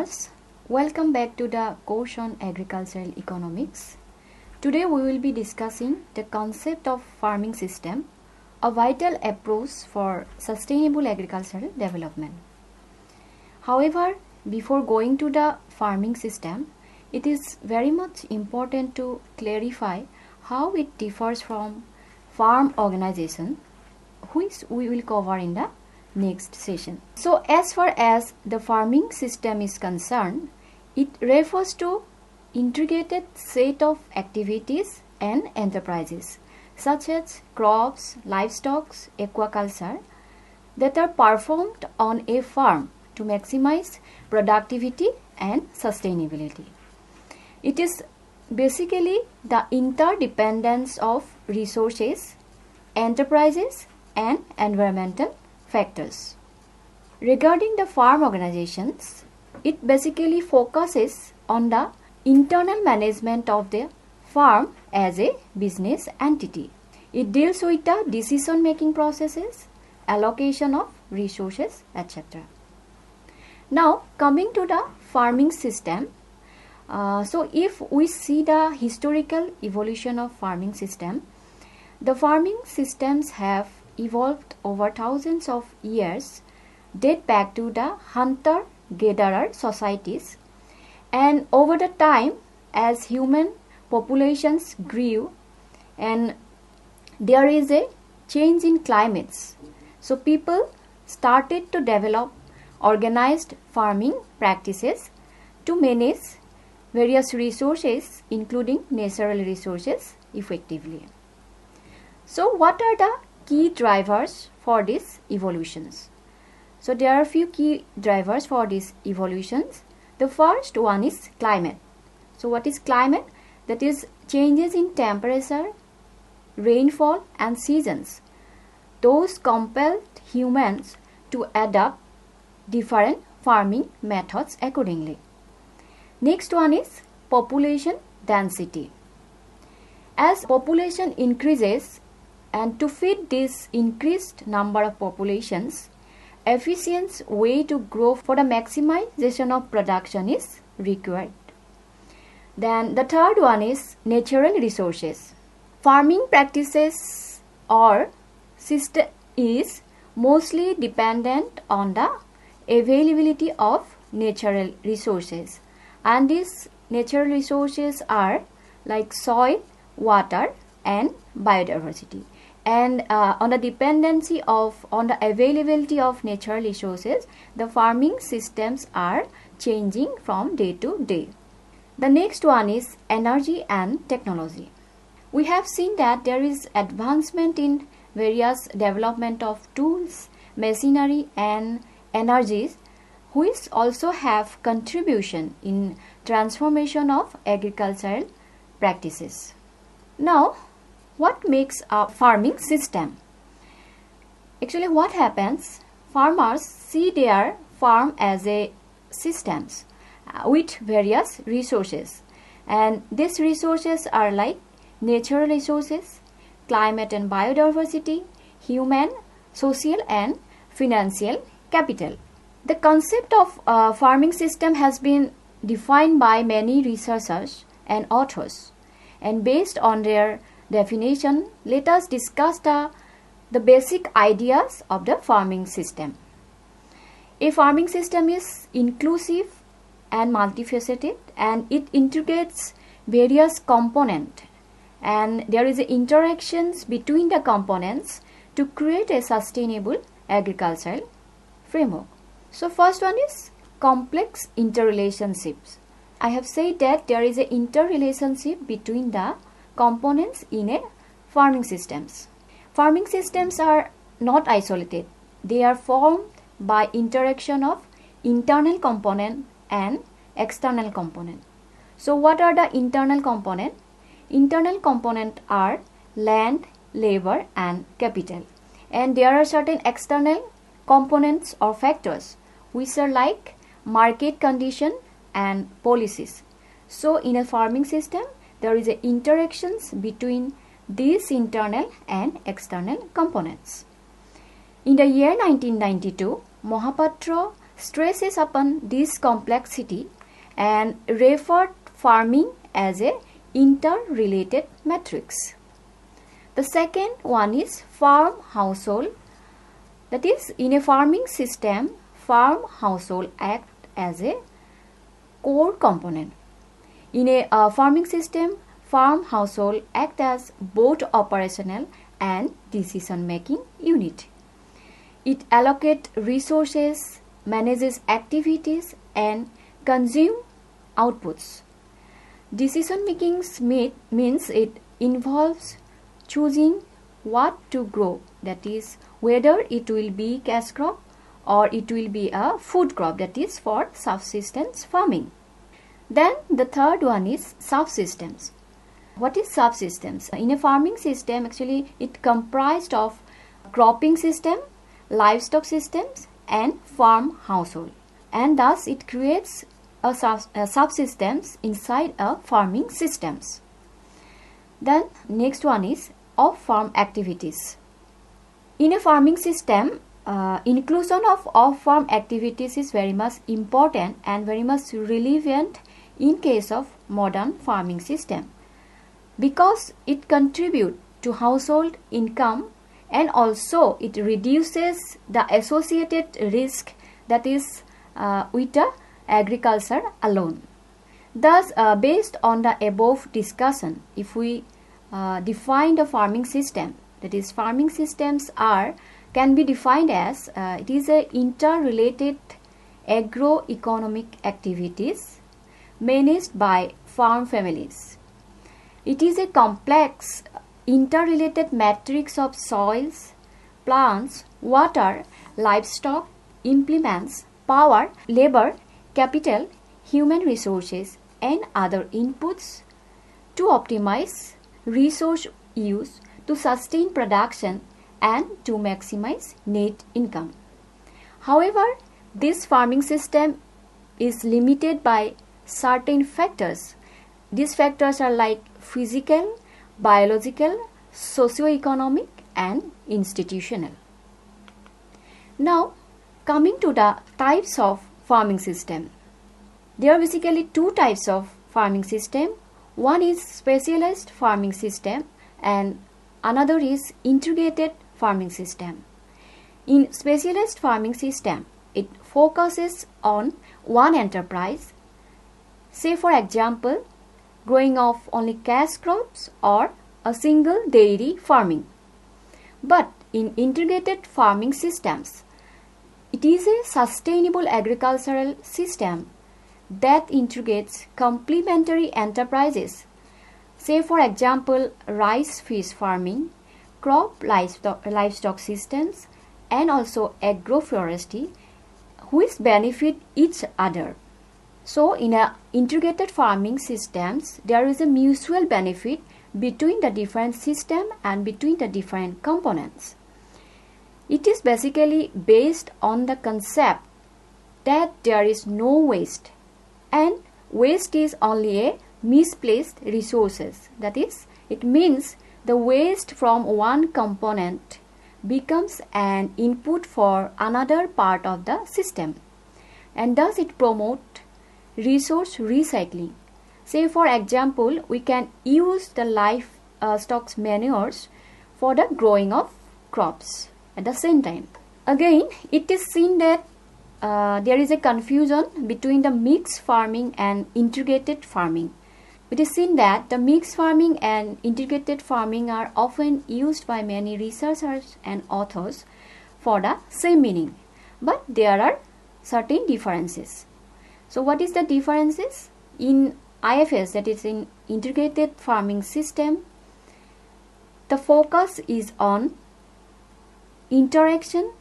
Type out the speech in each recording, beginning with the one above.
learners, welcome back to the course on agricultural economics. Today we will be discussing the concept of farming system, a vital approach for sustainable agricultural development. However, before going to the farming system, it is very much important to clarify how it differs from farm organization, which we will cover in the next session. So as far as the farming system is concerned, it refers to integrated set of activities and enterprises such as crops, livestock, aquaculture that are performed on a farm to maximize productivity and sustainability. It is basically the interdependence of resources, enterprises and environmental factors. Regarding the farm organizations, it basically focuses on the internal management of the farm as a business entity. It deals with the decision-making processes, allocation of resources, etc. Now, coming to the farming system, so if we see the historical evolution of farming system, the farming systems have evolved over thousands of years, date back to the hunter-gatherer societies, and over the time as human populations grew and there is a change in climates, so people started to develop organized farming practices to manage various resources including natural resources effectively. So what are the key drivers for these evolutions? So there are a few key drivers for these evolutions. The first one is climate. So what is climate? That is changes in temperature, rainfall and seasons. Those compelled humans to adapt different farming methods accordingly. Next one is population density. As population increases, and to feed this increased number of populations, efficient way to grow for the maximization of production is required. Then the third one is natural resources. Farming practices or system is mostly dependent on the availability of natural resources, and these natural resources are like soil, water and biodiversity. And on the dependency on the availability of natural resources, the farming systems are changing from day to day. The next one is energy and technology. We have seen that there is advancement in various development of tools, machinery and energies, which also have contribution in transformation of agricultural practices. Now, what makes a farming system? Actually, what happens? Farmers see their farm as a systems with various resources, and these resources are like natural resources, climate and biodiversity, human, social and financial capital. The concept of farming system has been defined by many researchers and authors, and based on their definition, let us discuss the basic ideas of the farming system. A farming system is inclusive and multifaceted, and it integrates various components, and there is interactions between the components to create a sustainable agricultural framework. So first one is complex interrelationships. I have said that there is an interrelationship between the components in a farming systems. Farming systems are not isolated. They are formed by interaction of internal component and external component. So what are the internal component? Internal component are land, labor and capital. And there are certain external components or factors which are like market condition and policies. So in a farming system, there is a interactions between these internal and external components. In the year 1992, Mohapatra stresses upon this complexity and referred farming as a interrelated matrix. The second one is farm household. That is, in a farming system, farm household act as a core component. In a farming system, farm household act as both operational and decision-making unit. It allocates resources, manages activities, and consume outputs. Decision-making means it involves choosing what to grow, that is, whether it will be cash crop or it will be a food crop, that is for subsistence farming. Then the third one is subsystems. What is subsystems? In a farming system, actually it comprised of cropping system, livestock systems and farm household, and thus it creates a subsystems inside a farming systems. Then next one is off-farm activities. In a farming system, inclusion of off-farm activities is very much important and very much relevant in case of modern farming system, because it contributes to household income and also it reduces the associated risk that is with the agriculture alone. Thus, based on the above discussion, if we define the farming system, that is farming systems can be defined as it is a interrelated agroeconomic activities managed by farm families. It is a complex interrelated matrix of soils, plants, water, livestock, implements, power, labor, capital, human resources and other inputs to optimize resource use, to sustain production and to maximize net income. However, this farming system is limited by certain factors. These factors are like physical, biological, socio-economic and institutional. Now, coming to the types of farming system. There are basically two types of farming system. One is specialized farming system and another is integrated farming system. In specialized farming system, it focuses on one enterprise, say for example, growing of only cash crops or a single dairy farming. But in integrated farming systems, it is a sustainable agricultural system that integrates complementary enterprises, say for example rice fish farming, crop livestock systems and also agroforestry, which benefit each other. So in a integrated farming systems, there is a mutual benefit between the different system and between the different components. It is basically based on the concept that there is no waste, and waste is only a misplaced resources. That is, it means the waste from one component becomes an input for another part of the system, and thus it promotes resource recycling. Say for example, we can use the livestock manures for the growing of crops at the same time. Again, it is seen that there is a confusion between the mixed farming and integrated farming. It is seen that the mixed farming and integrated farming are often used by many researchers and authors for the same meaning, but there are certain differences. So what is the differences? In IFS, that is in integrated farming system, the focus is on interaction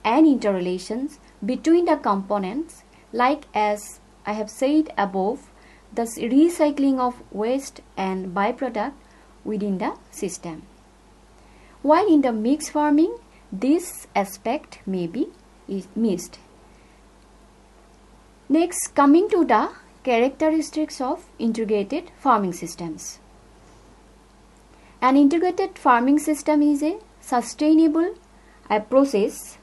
and interrelations between the components, like as I have said above, the recycling of waste and byproduct within the system. While in the mixed farming, this aspect may be missed. Next, coming to the characteristics of integrated farming systems. An integrated farming system is a sustainable process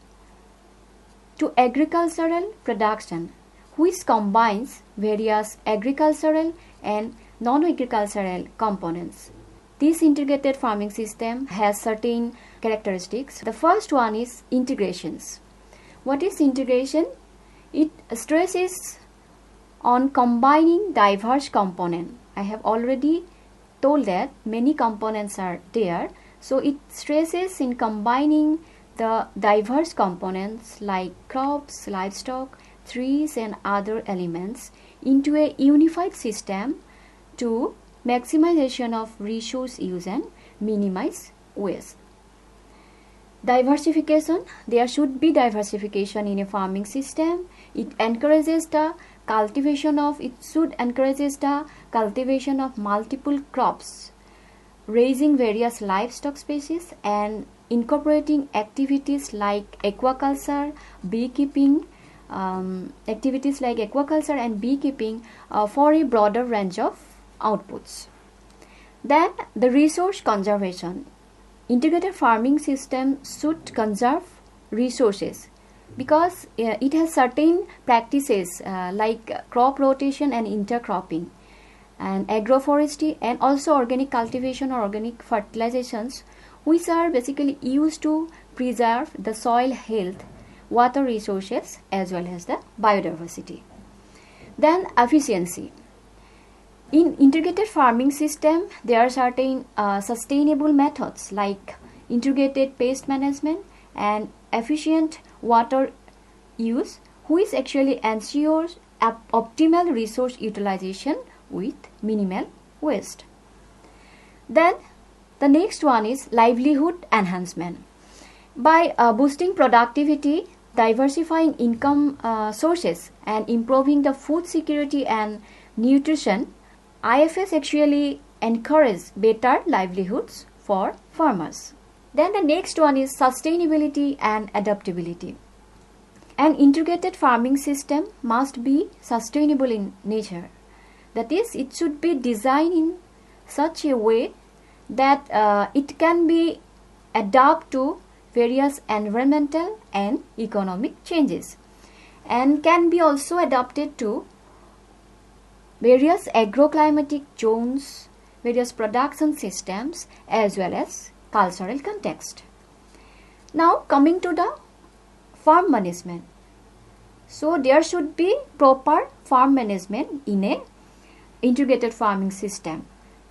to agricultural production, which combines various agricultural and non-agricultural components. This integrated farming system has certain characteristics. The first one is integrations. What is integration? It stresses on combining diverse components. I have already told that many components are there. So it stresses in combining the diverse components like crops, livestock, trees and other elements into a unified system to maximization of resource use and minimize waste. Diversification. There should be diversification in a farming system. It should encourages the cultivation of multiple crops, raising various livestock species and incorporating activities like aquaculture, beekeeping, for a broader range of outputs. Then the resource conservation. Integrated farming system should conserve resources because it has certain practices like crop rotation and intercropping and agroforestry and also organic cultivation or organic fertilizations, which are basically used to preserve the soil health, water resources as well as the biodiversity. Then efficiency. In integrated farming system, there are certain sustainable methods like integrated pest management and efficient water use, which actually ensures optimal resource utilization with minimal waste. Then the next one is livelihood enhancement. By boosting productivity, diversifying income sources and improving the food security and nutrition, IFS actually encourages better livelihoods for farmers. Then the next one is sustainability and adaptability. An integrated farming system must be sustainable in nature. That is, it should be designed in such a way that it can be adapt to various environmental and economic changes and can be also adapted to various agroclimatic zones, various production systems as well as cultural context. Now coming to the farm management. So there should be proper farm management in a integrated farming system.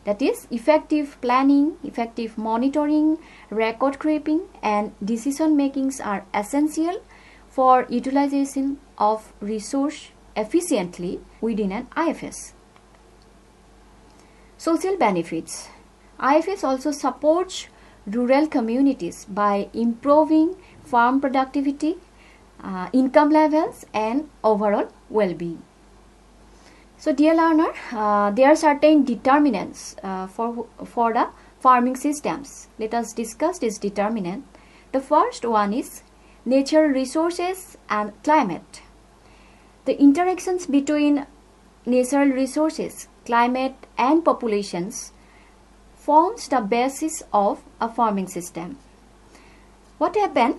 That is, effective planning, effective monitoring, record keeping and decision makings are essential for utilization of resource efficiently within an IFS. Social benefits. IFS also supports rural communities by improving farm productivity, income levels and overall well-being. So dear learner, there are certain determinants for the farming systems. Let us discuss this determinant. The first one is natural resources and climate. The interactions between natural resources, climate and populations forms the basis of a farming system. What happened?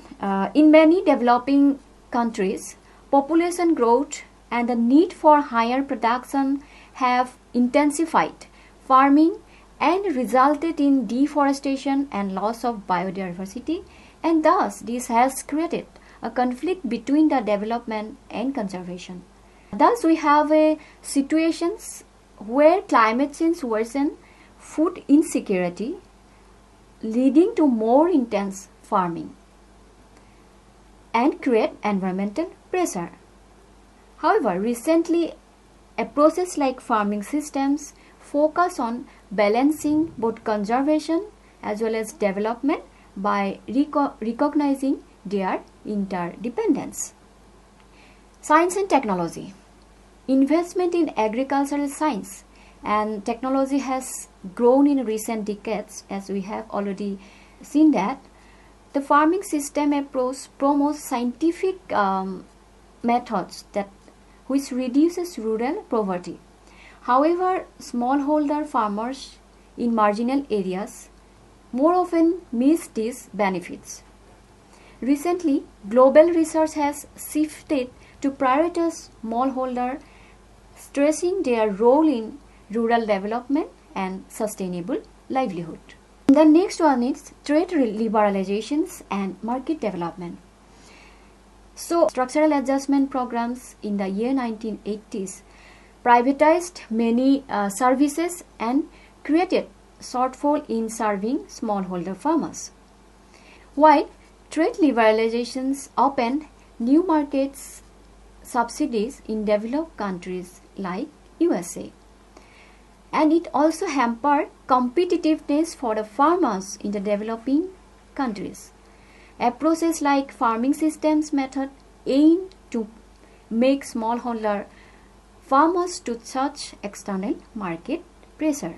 In many developing countries, population growth and the need for higher production have intensified farming and resulted in deforestation and loss of biodiversity, and thus this has created a conflict between the development and conservation. Thus we have situations where climate change worsen food insecurity, leading to more intense farming and create environmental pressure. However, recently approaches like farming systems focus on balancing both conservation as well as development by recognizing their interdependence. Science and technology. Investment in agricultural science and technology has grown in recent decades, as we have already seen that. The farming system approach promotes scientific methods which reduces rural poverty. However, smallholder farmers in marginal areas more often miss these benefits. Recently, global research has shifted to prioritize smallholder, stressing their role in rural development and sustainable livelihood. The next one is trade liberalizations and market development. So, structural adjustment programs in the year 1980s privatized many services and created shortfall in serving smallholder farmers. While trade liberalizations opened new markets, subsidies in developed countries like USA. And it also hampered competitiveness for the farmers in the developing countries. Approaches like farming systems method aim to make smallholder farmers to such external market pressure.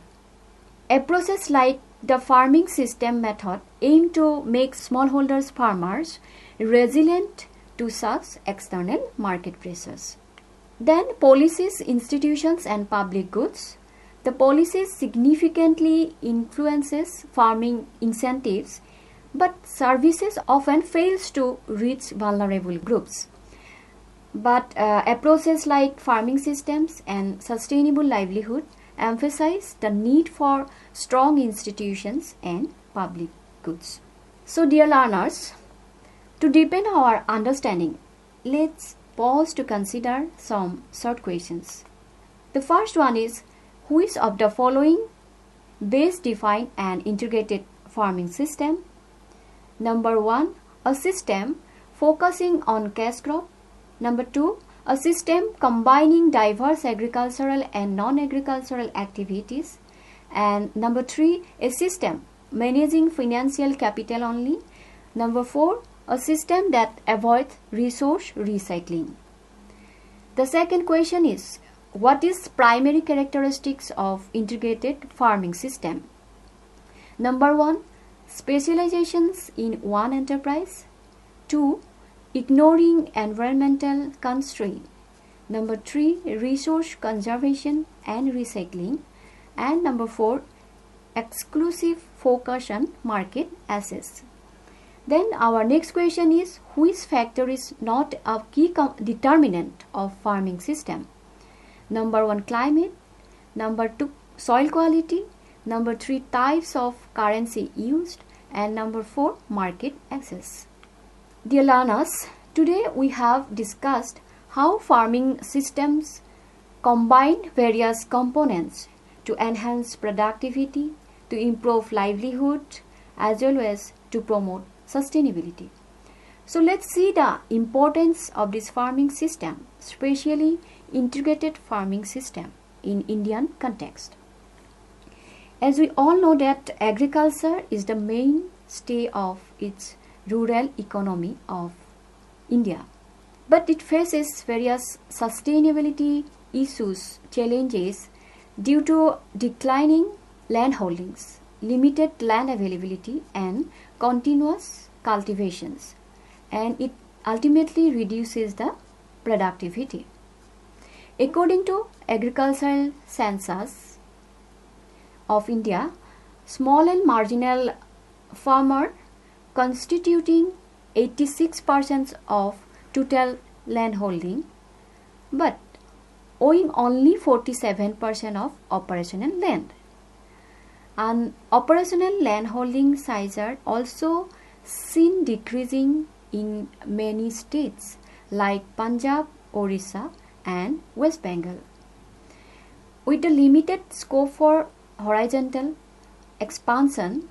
Approaches like the farming system method aim to make smallholders farmers resilient to such external market pressures. Then policies, institutions and public goods. The policies significantly influences farming incentives, but services often fails to reach vulnerable groups. But approaches like farming systems and sustainable livelihood emphasize the need for strong institutions and public goods. So, dear learners, to deepen our understanding, let's pause to consider some short questions. The first one is, which of the following best define an integrated farming system? Number 1, a system focusing on cash crop. Number 2, a system combining diverse agricultural and non-agricultural activities. And number 3, a system managing financial capital only. Number 4, a system that avoids resource recycling. The second question is, what is primary characteristics of integrated farming system? Number 1, specializations in one enterprise. 2, ignoring environmental constraints. Number 3, resource conservation and recycling. And number 4, exclusive focus on market access. Then our next question is, which factor is not a key determinant of farming system? Number 1, climate. Number 2, soil quality. Number 3, types of currency used. And number 4, market access. Dear learners, today we have discussed how farming systems combine various components to enhance productivity, to improve livelihood, as well as to promote sustainability. So let's see the importance of this farming system, especially integrated farming system in Indian context. As we all know that agriculture is the mainstay of its rural economy of India, but it faces various sustainability issues, challenges due to declining land holdings, limited land availability and continuous cultivations, and it ultimately reduces the productivity. According to Agricultural Census of India, small and marginal farmer constituting 86% of total land holding, but owing only 47% of operational land. And operational land holding size are also seen decreasing in many states like Punjab, Orissa and West Bengal. With a limited scope for horizontal expansion,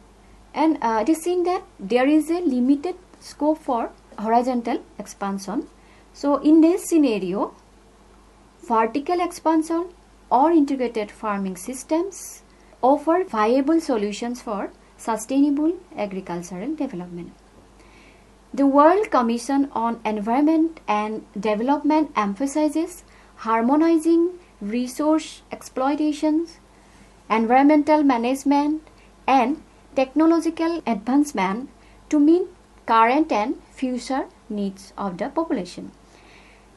and it is seen that there is a limited scope for horizontal expansion. So in this scenario, vertical expansion or integrated farming systems offer viable solutions for sustainable agricultural development. The World Commission on Environment and Development emphasizes harmonizing resource exploitations, environmental management and technological advancement to meet current and future needs of the population.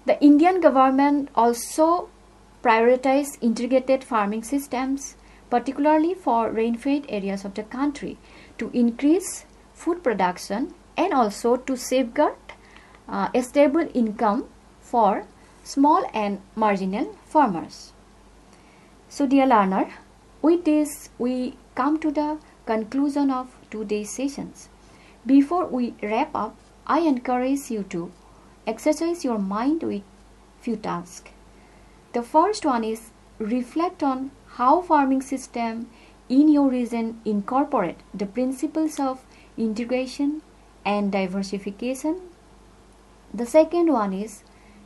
The Indian government also prioritizes integrated farming systems, particularly for rain-fed areas of the country, to increase food production and also to safeguard a stable income for small and marginal farmers. So dear learner, with this we come to the conclusion of today's sessions. Before we wrap up, I encourage you to exercise your mind with few tasks. The first one is reflect on how farming system in your region incorporate the principles of integration and diversification. The second one is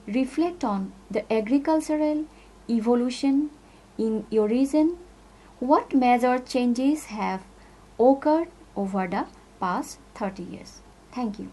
reflect on the agricultural evolution in your region. What major changes have occurred over the past 30 years? Thank you.